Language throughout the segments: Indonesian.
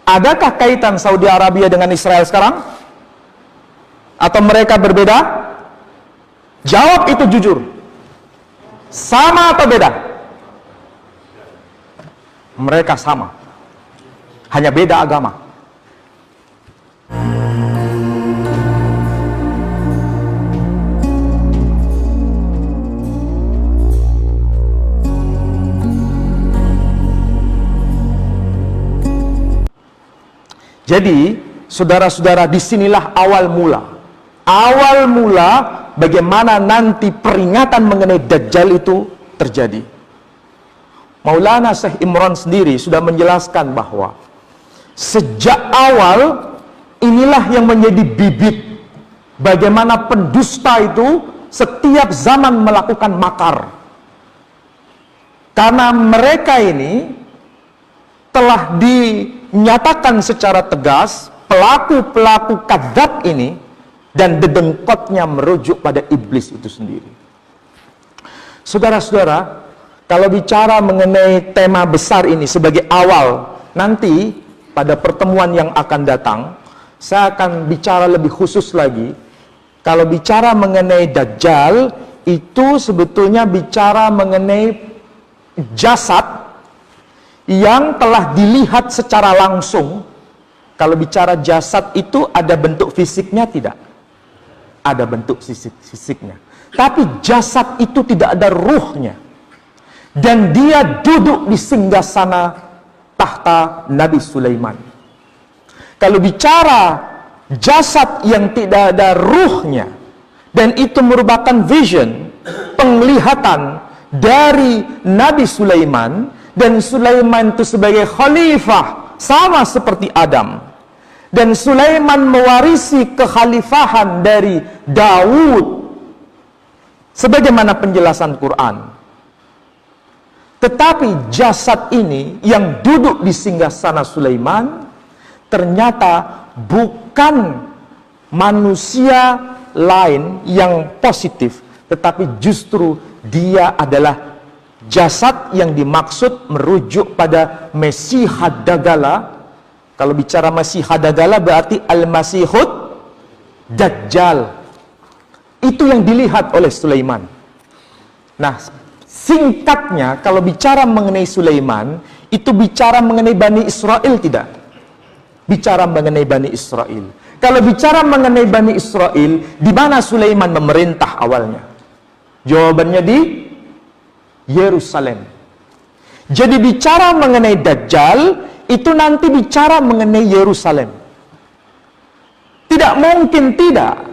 Adakah kaitan Saudi Arabia dengan Israel sekarang? Atau mereka berbeda? Jawab itu jujur. Sama atau beda? Mereka sama. Hanya beda agama. Jadi, saudara-saudara, disinilah awal mula. Awal mula bagaimana nanti peringatan mengenai Dajjal itu terjadi. Maulana Syekh Imran sendiri sudah menjelaskan bahwa sejak awal inilah yang menjadi bibit bagaimana pendusta itu setiap zaman melakukan makar. Karena mereka ini telah dinyatakan secara tegas pelaku-pelaku kadzab ini, dan dedengkotnya merujuk pada iblis itu sendiri. Saudara-saudara, kalau bicara mengenai tema besar ini sebagai awal, nanti pada pertemuan yang akan datang saya akan bicara lebih khusus lagi. Kalau bicara mengenai Dajjal, itu sebetulnya bicara mengenai jasad yang telah dilihat secara langsung. Kalau bicara jasad itu ada bentuk fisiknya tidak? Ada bentuk fisiknya. Tapi jasad itu tidak ada ruhnya. Dan dia duduk di singgasana tahta Nabi Sulaiman. Kalau bicara jasad yang tidak ada ruhnya, dan itu merupakan vision, penglihatan dari Nabi Sulaiman, dan Sulaiman itu sebagai khalifah sama seperti Adam, dan Sulaiman mewarisi kekhalifahan dari Daud sebagaimana penjelasan Quran. Tetapi jasad ini yang duduk di singgasana Sulaiman ternyata bukan manusia lain yang positif, tetapi justru dia adalah jasad yang dimaksud merujuk pada Mesihad Dagala. Kalau bicara Mesihad Dagala berarti Al-Masihud Dajjal. Itu yang dilihat oleh Sulaiman. Nah, singkatnya kalau bicara mengenai Sulaiman, itu bicara mengenai Bani Israel tidak? Bicara mengenai Bani Israel. Kalau bicara mengenai Bani Israel, di mana Sulaiman memerintah awalnya? Jawabannya di Yerusalem. Jadi bicara mengenai Dajjal, itu nanti bicara mengenai Yerusalem. Tidak mungkin tidak.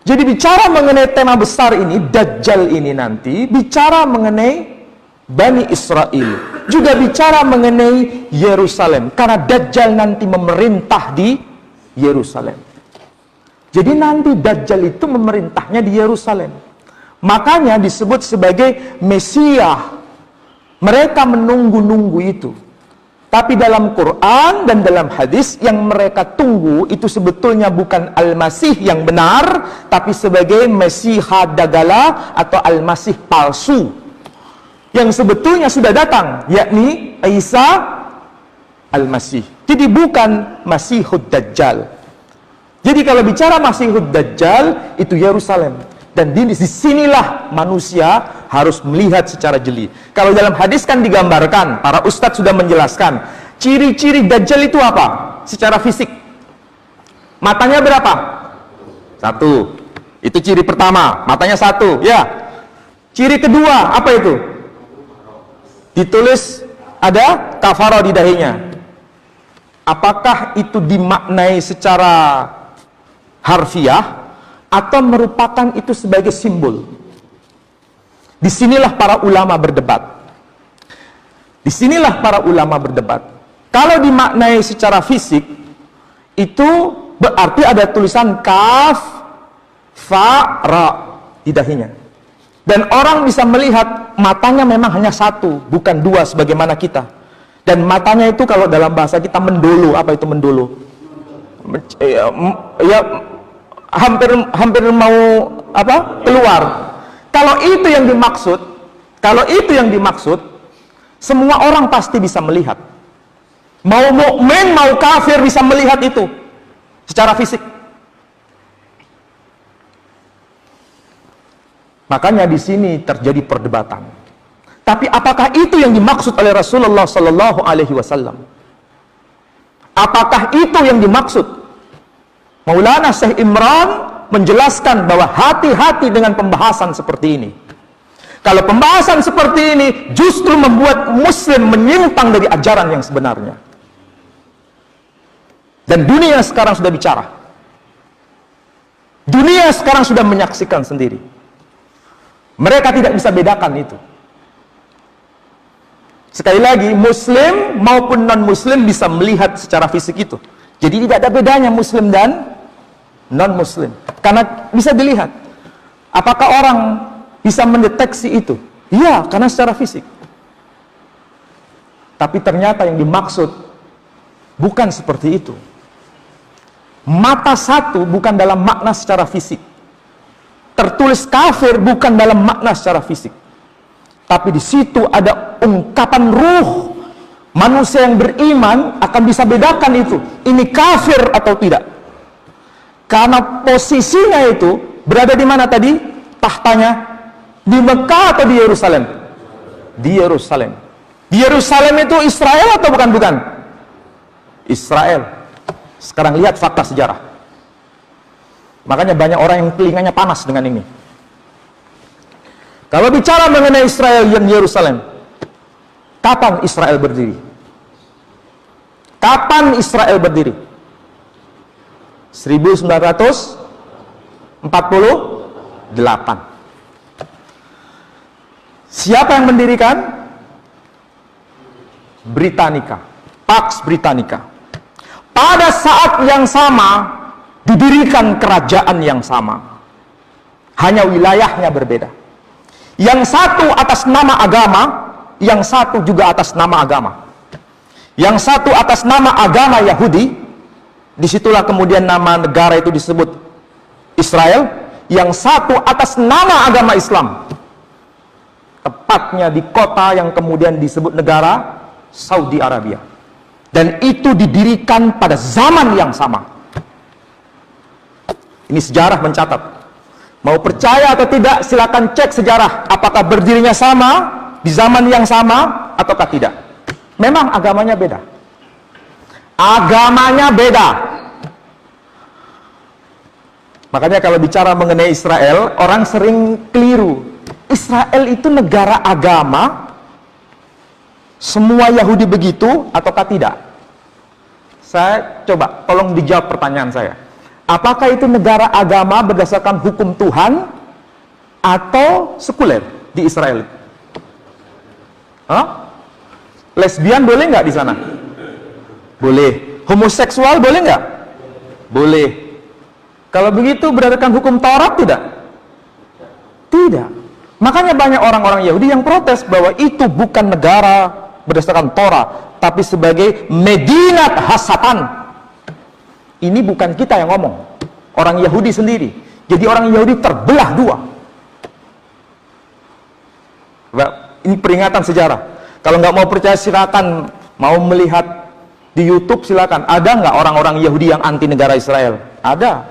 Jadi bicara mengenai tema besar ini, Dajjal ini nanti, bicara mengenai Bani Israel. Juga bicara mengenai Yerusalem. Karena Dajjal nanti memerintah di Yerusalem. Jadi nanti Dajjal itu memerintahnya di Yerusalem. Makanya disebut sebagai Mesiah. Mereka menunggu-nunggu itu. Tapi dalam Quran dan dalam hadis, yang mereka tunggu itu sebetulnya bukan Al-Masih yang benar, tapi sebagai Mesihad Dagala atau Al-Masih palsu, yang sebetulnya sudah datang, yakni Isa Al-Masih. Jadi bukan Masihud Dajjal. Jadi kalau bicara Masihud Dajjal, itu Yerusalem. Dan di sinilah manusia harus melihat secara jeli. Kalau dalam hadis kan digambarkan, para ustadz sudah menjelaskan, ciri-ciri Dajjal itu apa? Secara fisik. Matanya berapa? 1. Itu ciri pertama, matanya 1. Ya. Ciri kedua, apa itu? Ditulis ada kafaro di dahinya. Apakah itu dimaknai secara harfiah atau merupakan itu sebagai simbol? Disinilah para ulama berdebat. Disinilah para ulama berdebat. Kalau dimaknai secara fisik, itu berarti ada tulisan kaf, fa, ra di dahinya. Dan orang bisa melihat matanya memang hanya 1, bukan 2 sebagaimana kita. Dan matanya itu kalau dalam bahasa kita mendolo. Apa itu mendolo? Ya, hampir mau keluar. Kalau itu yang dimaksud, semua orang pasti bisa melihat. Mau mukmin, mau kafir bisa melihat itu secara fisik. Makanya di sini terjadi perdebatan. Tapi apakah itu yang dimaksud oleh Rasulullah Sallallahu Alaihi Wasallam? Apakah itu yang dimaksud? Maulana Syekh Imran menjelaskan bahwa hati-hati dengan pembahasan seperti ini. Kalau pembahasan seperti ini justru membuat Muslim menyimpang dari ajaran yang sebenarnya. Dan dunia sekarang sudah bicara. Dunia sekarang sudah menyaksikan sendiri. Mereka tidak bisa bedakan itu. Sekali lagi, Muslim maupun non-Muslim bisa melihat secara fisik itu. Jadi tidak ada bedanya Muslim dan non-Muslim. Karena bisa dilihat. Apakah orang bisa mendeteksi itu? Iya, karena secara fisik. Tapi ternyata yang dimaksud bukan seperti itu. Mata satu bukan dalam makna secara fisik. Tertulis kafir bukan dalam makna secara fisik. Tapi di situ ada ungkapan ruh. Manusia yang beriman akan bisa bedakan itu. Ini kafir atau tidak. Karena posisinya itu berada di mana tadi? Tahtanya di Mekah atau di Yerusalem? Di Yerusalem. Di Yerusalem itu Israel atau bukan? Israel. Sekarang lihat fakta sejarah. Makanya banyak orang yang telinganya panas dengan ini. Kalau bicara mengenai Israel dan Yerusalem, kapan Israel berdiri? Kapan Israel berdiri? 1948. Siapa yang mendirikan? Britannica, Pax Britannica. Pada saat yang sama didirikan kerajaan yang sama, hanya wilayahnya berbeda. Yang satu atas nama agama, yang satu juga atas nama agama. Yang satu atas nama agama Yahudi, disitulah kemudian nama negara itu disebut Israel. Yang satu atas nama agama Islam, tepatnya di kota yang kemudian disebut negara Saudi Arabia. Dan itu didirikan pada zaman yang sama. Ini sejarah mencatat. Mau percaya atau tidak, silakan cek sejarah. Apakah berdirinya sama, di zaman yang sama, ataukah tidak. Memang agamanya beda. Agamanya beda. Makanya kalau bicara mengenai Israel, orang sering keliru. Israel itu negara agama, semua Yahudi begitu, ataukah tidak? Saya coba, tolong dijawab pertanyaan saya. Apakah itu negara agama berdasarkan hukum Tuhan atau sekuler di Israel? Hah? Lesbian boleh nggak di sana? Boleh. Homoseksual boleh nggak? Boleh. Kalau begitu berdasarkan hukum Taurat tidak? Tidak. Makanya banyak orang-orang Yahudi yang protes bahwa itu bukan negara berdasarkan Taurat, tapi sebagai Medinat Hasatan. Ini bukan kita yang ngomong, orang Yahudi sendiri. Jadi orang Yahudi terbelah dua. Ini peringatan sejarah. Kalau nggak mau percaya silakan, mau melihat di YouTube silakan. Ada nggak orang-orang Yahudi yang anti negara Israel? Ada.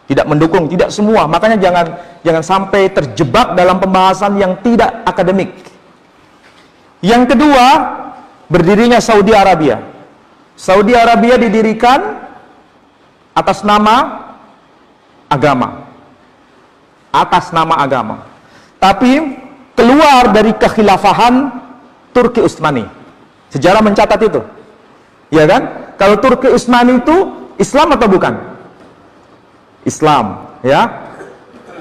Tidak mendukung, tidak semua. Makanya jangan sampai terjebak dalam pembahasan yang tidak akademik. Yang kedua, berdirinya Saudi Arabia. Saudi Arabia didirikan atas nama agama. Atas nama agama. Tapi keluar dari kekhilafahan Turki Utsmani. Sejarah mencatat itu. Ya kan? Kalau Turki Utsmani itu Islam atau bukan? Islam, ya.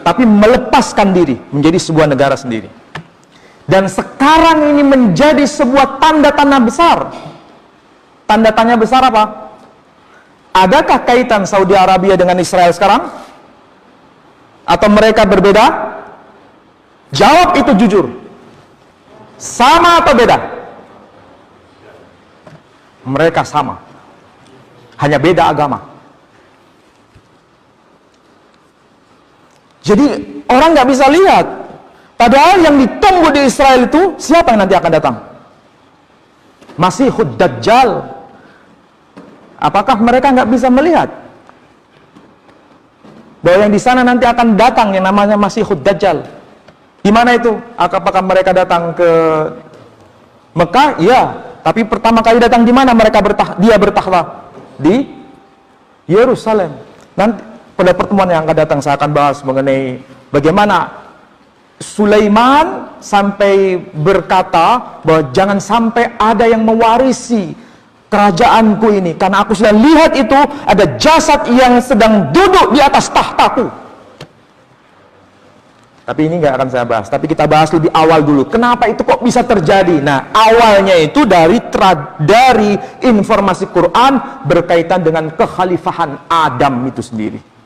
Tapi melepaskan diri menjadi sebuah negara sendiri. Dan sekarang ini menjadi sebuah tanda tanya besar. Tanda tanya besar apa? Adakah kaitan Saudi Arabia dengan Israel sekarang? Atau mereka berbeda? Jawab itu jujur. Sama atau beda? Mereka sama. Hanya beda agama. Jadi orang nggak bisa lihat. Padahal yang ditunggu di Israel itu siapa yang nanti akan datang? Masihud Dajjal. Apakah mereka nggak bisa melihat bahwa yang di sana nanti akan datang yang namanya Masihud Dajjal? Di mana itu? Apakah mereka datang ke Mekah? Ya. Tapi pertama kali datang di mana dia bertakhta? Di Yerusalem. Nanti pada pertemuan yang akan datang saya akan bahas mengenai bagaimana Sulaiman sampai berkata bahwa jangan sampai ada yang mewarisi kerajaanku ini, karena aku sudah lihat itu ada jasad yang sedang duduk di atas tahtaku. Tapi ini nggak akan saya bahas, tapi kita bahas lebih awal dulu. Kenapa itu kok bisa terjadi? Nah, awalnya itu dari informasi Quran berkaitan dengan kekhalifahan Adam itu sendiri.